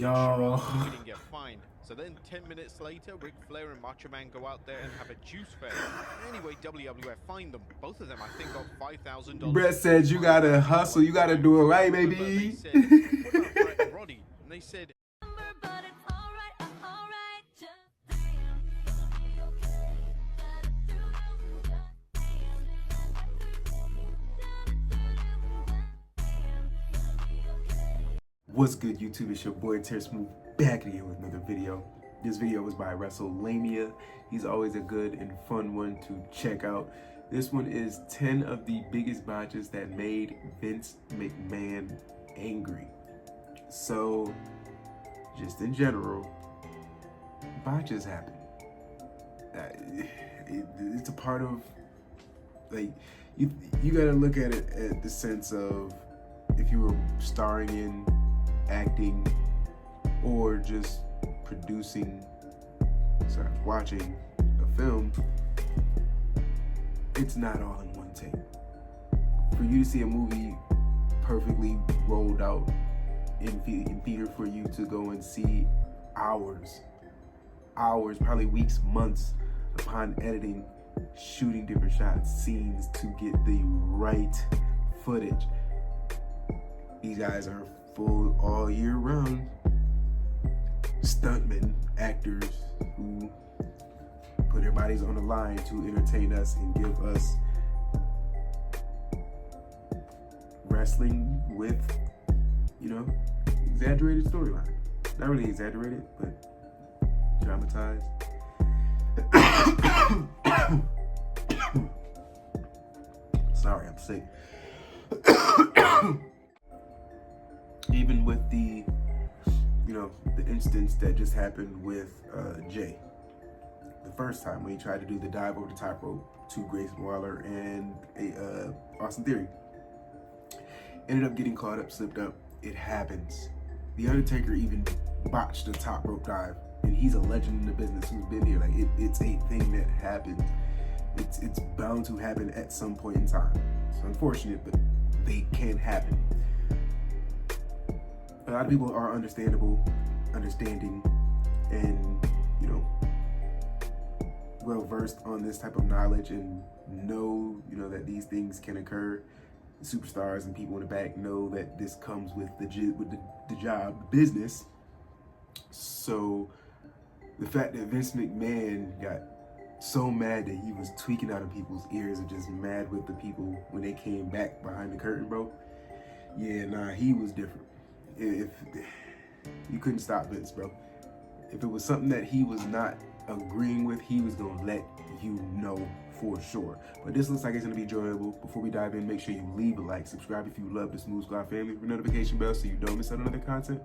Yo. He didn't get fined. So then 10 minutes later, Ric Flair and Macho Man go out there and have a juice fest. Anyway, WWF fined them. Both of them, I think, got $5,000. Brett said you gotta hustle, you gotta do it right, baby. They said, what about Bret and Roddy? And they said, What's good, YouTube? It's your boy Smooth back again with another video. This video was by Wrestlemania. He's always a good and fun one to check out. This one is 10 of the biggest botches that made Vince McMahon angry. So, just in general, botches happen. It's a part of, like, you gotta look at it at the sense of if you were starring in, acting, or just watching a film, it's not all in one take. For you to see a movie perfectly rolled out in theater, for you to go and see hours, probably weeks, months upon editing, shooting different shots, scenes to get the right footage. These guys are full all year round stuntmen, actors who put their bodies on the line to entertain us and give us wrestling with, exaggerated storyline. Not really exaggerated, but dramatized. Sorry, I'm sick. Even with the instance that just happened with Jay. The first time when he tried to do the dive over the top rope to Grayson Waller and Austin Theory. Ended up getting caught up, slipped up. It happens. The Undertaker even botched the top rope dive, and he's a legend in the business who's been here. Like, it's a thing that happens. It's bound to happen at some point in time. It's unfortunate, but they can happen. A lot of people are understanding, and well versed on this type of knowledge, and know that these things can occur. Superstars and people in the back know that this comes with the job, the business. So the fact that Vince McMahon got so mad that he was tweaking out in people's ears and just mad with the people when they came back behind the curtain, bro. Yeah, nah, he was different. If you couldn't stop Vince, bro. If it was something that he was not agreeing with, he was gonna let you know for sure. But this looks like it's gonna be enjoyable. Before we dive in, make sure you leave a like, subscribe if you love the Smooth Squad family, for notification bell so you don't miss out on other content.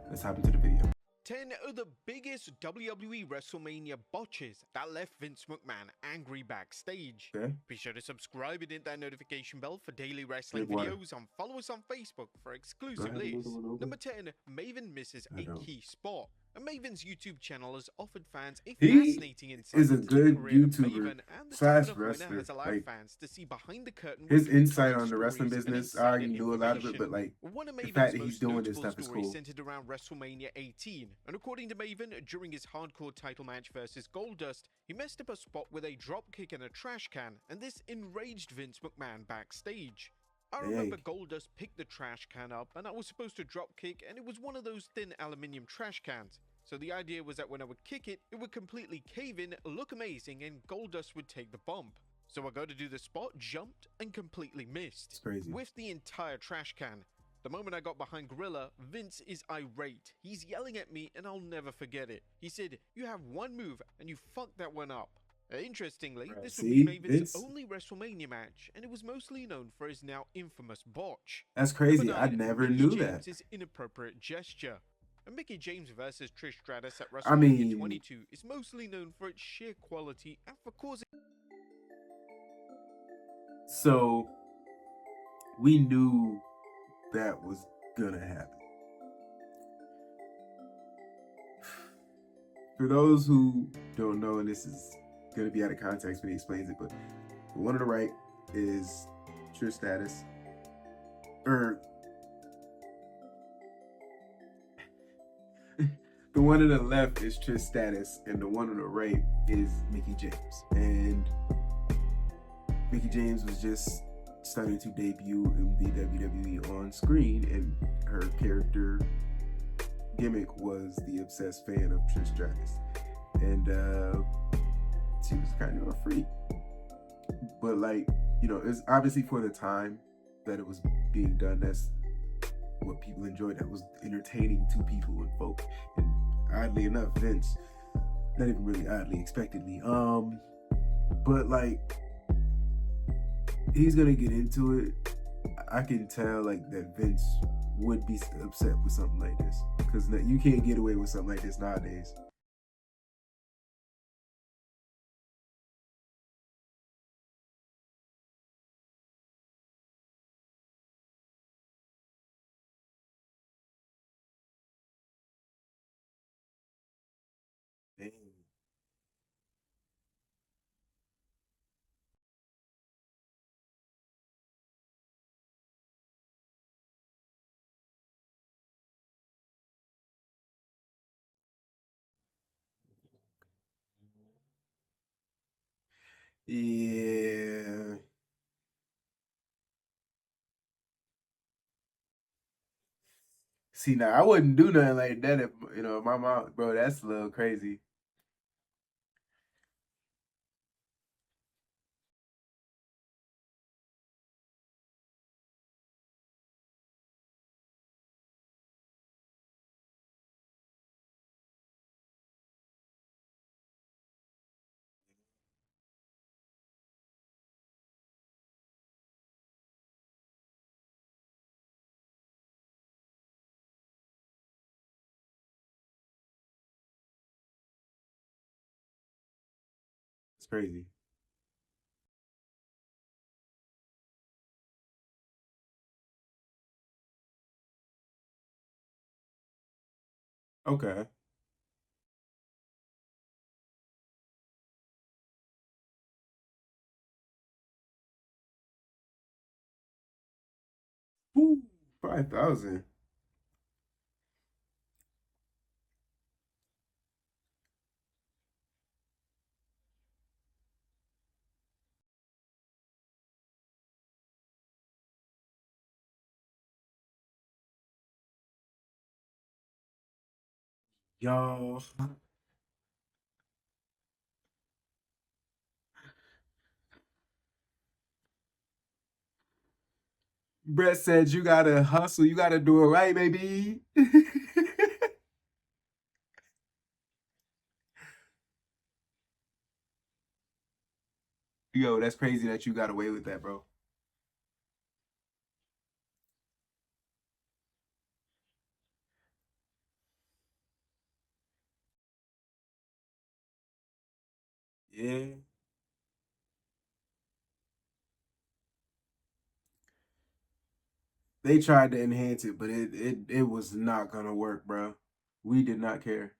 Let's hop into the video. 10 of the biggest WWE Wrestlemania botches that left Vince McMahon angry backstage. Okay. Be sure to subscribe and hit that notification bell for daily wrestling videos, and follow us on Facebook for exclusive lists. Number 10, Maven misses a key spot. And Maven's YouTube channel has offered fans a fascinating insight is a into good the career of YouTuber Maven, and the slash Tournament of Winner wrestler. has allowed Like, fans to see behind the curtain his with insight on the stories wrestling and business, I insider already knew a lot of it, but like one of the Maven's fact that he's most doing this notable stuff is stories cool. centered around WrestleMania 18, and according to Maven, during his hardcore title match versus Goldust, he messed up a spot with a dropkick and a trash can, and this enraged Vince McMahon backstage. I remember Goldust picked the trash can up, and I was supposed to drop kick, and it was one of those thin aluminium trash cans. So the idea was that when I would kick it, it would completely cave in, look amazing, and Goldust would take the bump. So I go to do the spot, jumped, and completely missed. It's crazy. With the entire trash can. The moment I got behind Gorilla, Vince is irate. He's yelling at me, and I'll never forget it. He said, "You have one move, and you fucked that one up." Interestingly, this would be Maven's only WrestleMania match, and it was mostly known for his now infamous botch. That's crazy. I never knew that. His inappropriate gesture. And Mickie James versus Trish Stratus at WrestleMania 22 is mostly known for its sheer quality and for causing... So, we knew that was gonna happen. For those who don't know, and this is gonna be out of context when he explains it, but the one on the right is Trish Stratus. The one on the left is Trish Stratus, and the one on the right is Mickey James. And Mickey James was just starting to debut in the WWE on screen, and her character gimmick was the obsessed fan of Trish Stratus. And she was kind of a freak. But, like, you know, it's obviously for the time that it was being done. That's what people enjoyed. That was entertaining to people and folk. And oddly enough, Vince, not even really oddly, expectedly, but like, he's gonna get into it. I can tell, like, that Vince would be upset with something like this, because you can't get away with something like this nowadays. Dang. Yeah. See, now I wouldn't do nothing like that if, you know, my mom, bro. That's a little crazy. It's crazy. Okay. Woo, 5,000. Yo, Brett said you gotta hustle, you gotta do it right, baby. Yo, that's crazy that you got away with that, bro. Yeah. They tried to enhance it, but it was not gonna work, bro. We did not care.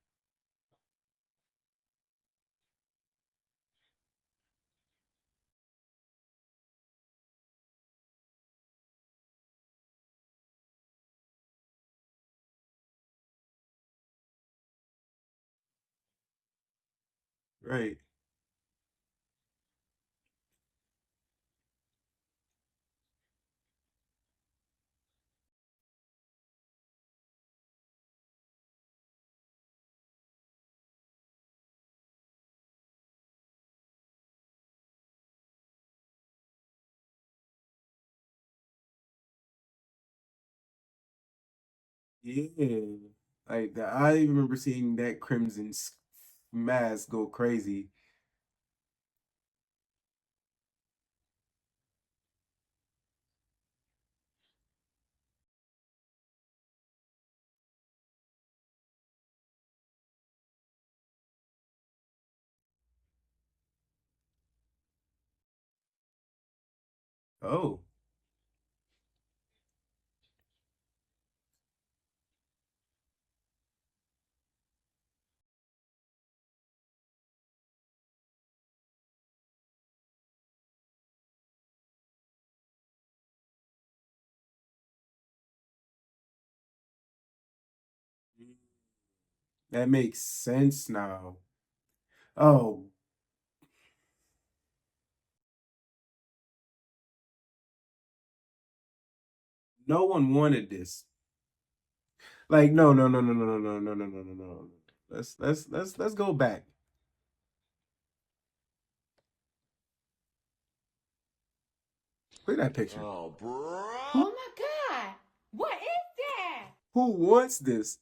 Right. Yeah. Like that, I remember seeing that Crimson mask go crazy. Oh. That makes sense now. Oh, no one wanted this. Like, no, no, no, no, no, no, no, no, no, no, no, no. Let's go back. Look at that picture. Oh, bro. Oh my God! What is that? Who wants this?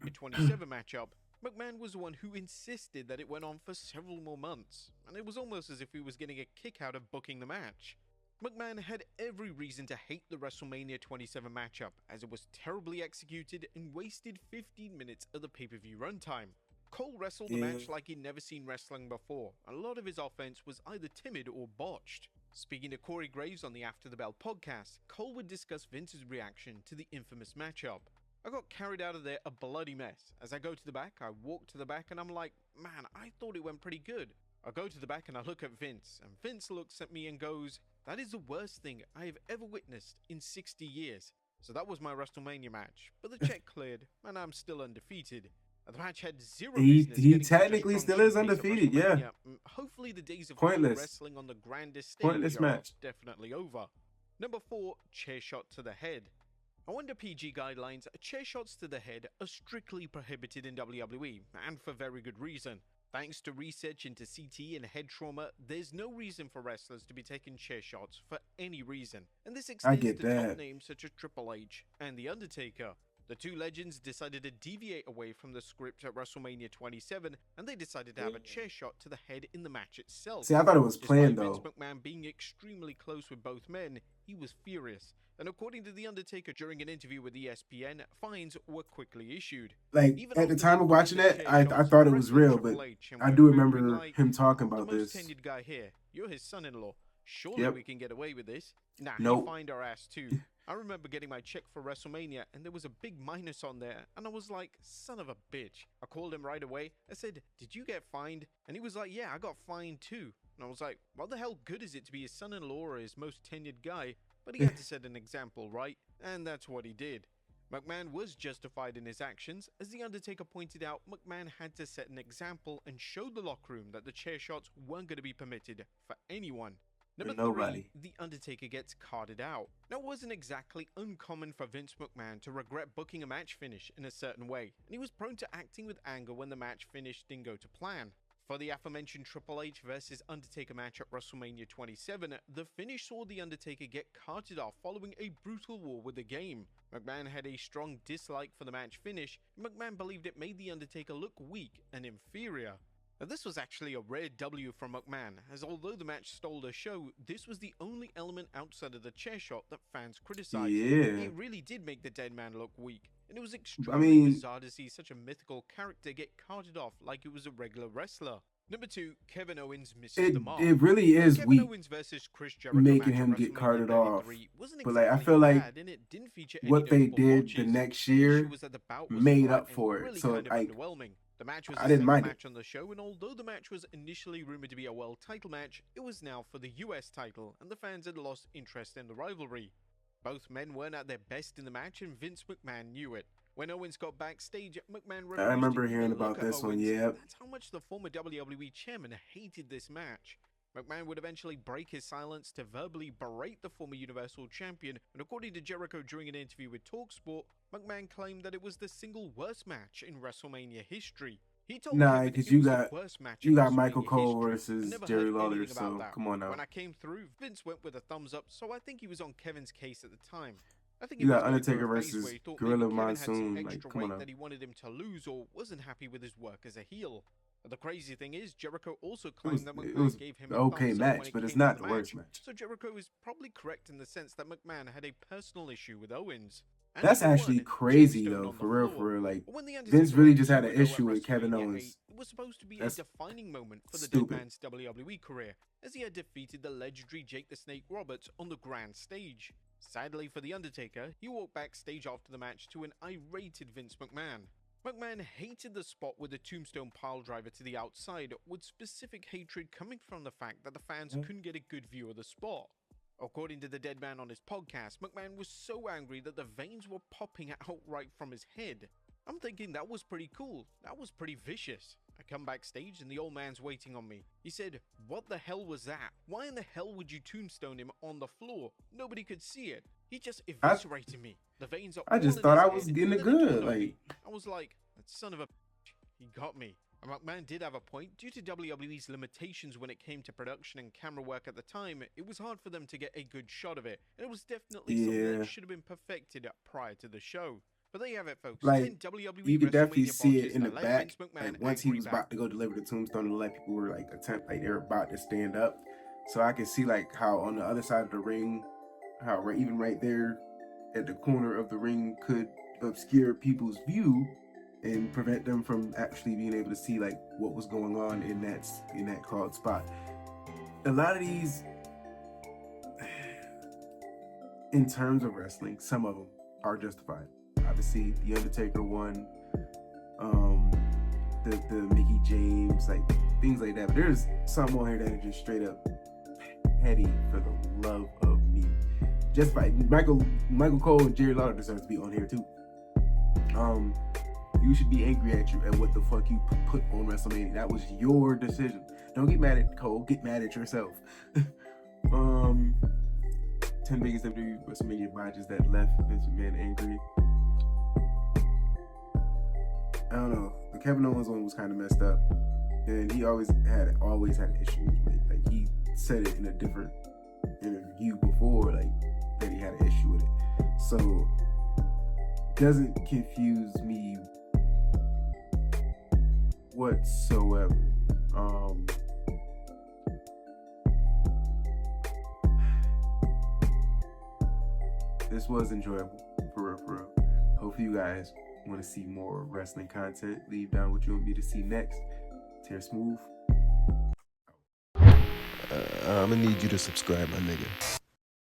The 27 matchup, McMahon was the one who insisted that it went on for several more months, and it was almost as if he was getting a kick out of booking the match. McMahon had every reason to hate the WrestleMania 27 matchup, as it was terribly executed and wasted 15 minutes of the pay-per-view runtime. Cole wrestled the match like he'd never seen wrestling before, and a lot of his offense was either timid or botched. Speaking to Corey Graves on the After the Bell podcast, Cole would discuss Vince's reaction to the infamous matchup. I got carried out of there a bloody mess. As I go to the back, I walk to the back and I'm like, man, I thought it went pretty good. I go to the back and I look at Vince, and Vince looks at me and goes, that is the worst thing I have ever witnessed in 60 years. So that was my WrestleMania match, but the check cleared and I'm still undefeated. The match had zero business He getting such a technically strong still is showcase at undefeated, yeah. WrestleMania. Hopefully the days of Pointless. wrestling on the grandest stage Pointless are match. definitely over. Number 4, chair shot to the head. Under PG guidelines, chair shots to the head are strictly prohibited in WWE, and for very good reason. Thanks to research into CT and head trauma, there's no reason for wrestlers to be taking chair shots for any reason, and this extends get to that. top names such as Triple H and The Undertaker. The two legends decided to deviate away from the script at WrestleMania 27, and they decided to have a chair shot to the head in the match itself. See, I thought it was planned Despite Vince though. McMahon being extremely close with both men, he was furious. And according to The Undertaker during an interview with ESPN, fines were quickly issued. Like Even at the after time they of watching banned that, the I chair shots, thought it was President real, Triple but H and I were do quivering remember like, him talking "I'm about the most this. tenured guy here. You're his son-in-law. Surely Yep. we can get away with this." Nah, Nope. he fined our ass too. I remember getting my check for WrestleMania and there was a big minus on there, and I was like, son of a bitch. I called him right away. I said, did you get fined? And he was like, yeah, I got fined too. And I was like, what the hell good is it to be his son-in-law or his most tenured guy? But he had to set an example, right? And that's what he did. McMahon was justified in his actions. As The Undertaker pointed out, McMahon had to set an example and show the locker room that the chair shots weren't going to be permitted for anyone. Number nobody. 3, The Undertaker gets carted out. Now, it wasn't exactly uncommon for Vince McMahon to regret booking a match finish in a certain way, and he was prone to acting with anger when the match finish didn't go to plan. For the aforementioned Triple H vs Undertaker match at WrestleMania 27, the finish saw The Undertaker get carted off following a brutal war with the game. McMahon had a strong dislike for the match finish, and McMahon believed it made The Undertaker look weak and inferior. Now, this was actually a rare W from McMahon, as although the match stole the show, this was the only element outside of the chair shot that fans criticized. Yeah. It really did make the dead man look weak, and it was extremely bizarre to see such a mythical character get carted off like it was a regular wrestler. Number 2, Kevin Owens misses the mark. It really is Kevin weak Owens versus Chris Jericho making match him at get WrestleMania carted off. 33 wasn't But like I exactly feel like bad, and it didn't feature any what they notable did botches. the next The issue year was that the bout was made flat up and for it. really So kind of like underwhelming. The match was I the didn't second mind match it. on the show, and although the match was initially rumored to be a world title match, it was now for the US title, and the fans had lost interest in the rivalry. Both men weren't at their best in the match, and Vince McMahon knew it. When Owens got backstage, McMahon refused I remember to even hearing look about at this one, Owens. yep. That's how much the former WWE chairman hated this match. McMahon would eventually break his silence to verbally berate the former Universal Champion, and according to Jericho during an interview with TalkSport, McMahon claimed that it was the single worst match in WrestleMania history. He told Nah, Kevin because it you was got the worst match you in got Michael WrestleMania Cole history. I versus never Jerry heard Lawler, anything about so that. come on now. When I came through, Vince went with a thumbs up, so I think he was on Kevin's case at the time. I think he You was got going through Undertaker a phase versus where he thought Gorilla maybe Kevin had some Monsoon. extra Like, come on weight now. that he wanted him to lose or wasn't happy with his work as a heel. But the crazy thing is, Jericho also claimed that It McMahon was gave him an a okay thumbs up when match, it but it's came to not the the worst match. So Jericho is probably correct in the sense that McMahon had a personal issue with Owens. And That's number actually 1, crazy Tombstone though, on the for real, floor. for real. Like When the Vince Undertaker really went just had an 2-0 at issue with Kevin WrestleMania Owens. 8, it was supposed to be a That's defining moment for the stupid. dead man's WWE career, as he had defeated the legendary Jake the Snake Roberts on the grand stage. Sadly for The Undertaker, he walked backstage after the match to an irated Vince McMahon. McMahon hated the spot with the tombstone piledriver to the outside, with specific hatred coming from the fact that the fans couldn't get a good view of the spot. According to the dead man on his podcast, McMahon was so angry that the veins were popping out right from his head. I'm thinking that was pretty cool. That was pretty vicious. I come backstage and the old man's waiting on me. He said, "What the hell was that? Why in the hell would you tombstone him on the floor? Nobody could see it. He just eviscerated me. The veins are I all just in thought his I was head." getting And it then good. dawned on Like, me. I was like, that son of a he got me. And McMahon did have a point. Due to WWE's limitations when it came to production and camera work at the time, it was hard for them to get a good shot of it. And it was definitely something yeah, that should have been perfected prior to the show. But there you have it, folks. like 10 WWE you could definitely WrestleMania see it botches in the that left back. Vince McMahon Like once he angry was back. about to go deliver the tombstone and let people were like attempt, like they were about to stand up. So I could see like how on the other side of the ring, how right, even right there at the corner of the ring could obscure people's view and prevent them from actually being able to see like what was going on in that called spot. A lot of these, in terms of wrestling, some of them are justified. Obviously, the Undertaker one, the Mickey James, like things like that. But there's some on here that are just straight up petty for the love of me. Just by Michael Cole and Jerry Lawler deserve to be on here too. You should be angry at what the fuck you put on WrestleMania. That was your decision. Don't get mad at Cole. Get mad at yourself. 10 biggest WWE WrestleMania botches that left Vince McMahon angry. I don't know. The Kevin Owens one was kind of messed up, and he always had issues with it. Like he said it in a different interview before, like that he had an issue with it. So doesn't confuse me whatsoever. This was enjoyable, for real, for real. Hopefully you guys want to see more wrestling content. Leave down what you want me to see next. Tear Smooth. I'm gonna need you to subscribe, my nigga.